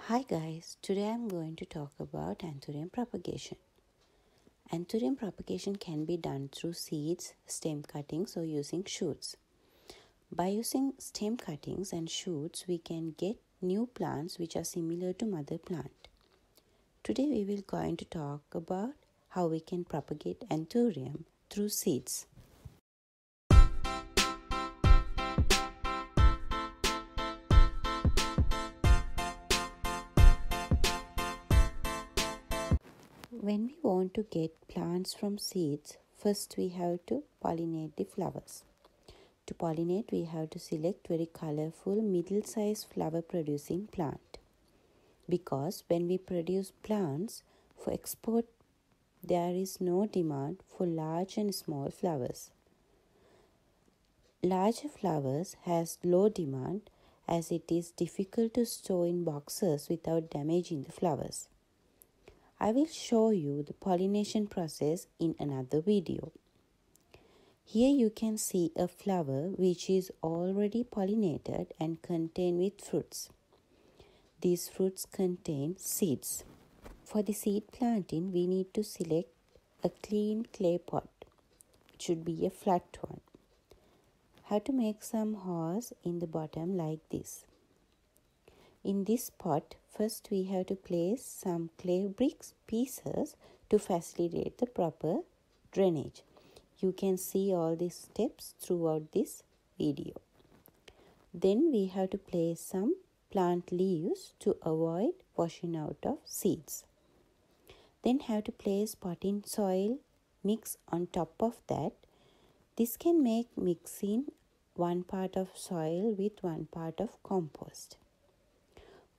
Hi guys, today I'm going to talk about Anthurium propagation. Anthurium propagation can be done through seeds, stem cuttings or using shoots. By using stem cuttings and shoots, we can get new plants which are similar to mother plant. Today we will going to talk about how we can propagate Anthurium through seeds. When we want to get plants from seeds, first we have to pollinate the flowers. To pollinate, we have to select very colorful middle-sized flower producing plant. Because when we produce plants for export, there is no demand for large and small flowers. Larger flowers has low demand as it is difficult to store in boxes without damaging the flowers. I will show you the pollination process in another video. Here you can see a flower which is already pollinated and contained with fruits. These fruits contain seeds. For the seed planting, we need to select a clean clay pot. It should be a flat one. How to make some holes in the bottom like this. In this pot, first we have to place some clay bricks pieces to facilitate the proper drainage. You can see all these steps throughout this video. Then we have to place some plant leaves to avoid washing out of seeds. Then have to place potting soil mix on top of that. This can make mixing one part of soil with one part of compost.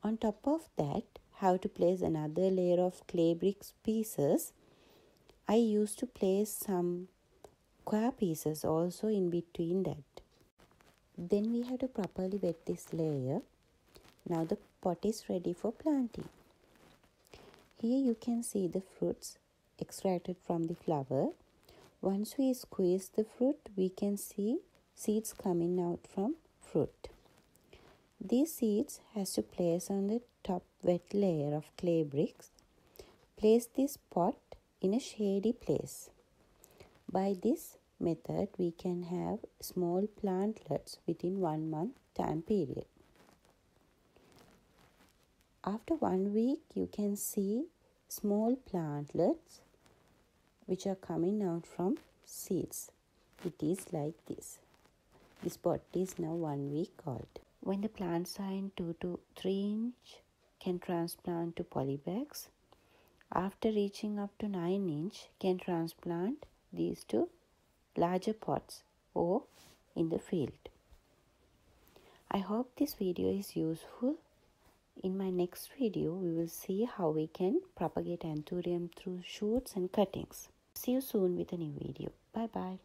On top of that, have to place another layer of clay bricks pieces. I used to place some square pieces also in between that. Then we have to properly wet this layer. Now the pot is ready for planting. Here you can see the fruits extracted from the flower. Once we squeeze the fruit, we can see seeds coming out from fruit. These seeds has to place on the top wet layer of clay bricks. Place this pot in a shady place. By this method, we can have small plantlets within 1 month time period. After 1 week, you can see small plantlets which are coming out from seeds. It is like this. This pot is now 1 week old. When the plants are in 2 to 3 inch, can transplant to polybags. After reaching up to 9 inch, can transplant these to larger pots or in the field. I hope this video is useful. In my next video, we will see how we can propagate Anthurium through shoots and cuttings. See you soon with a new video. Bye bye.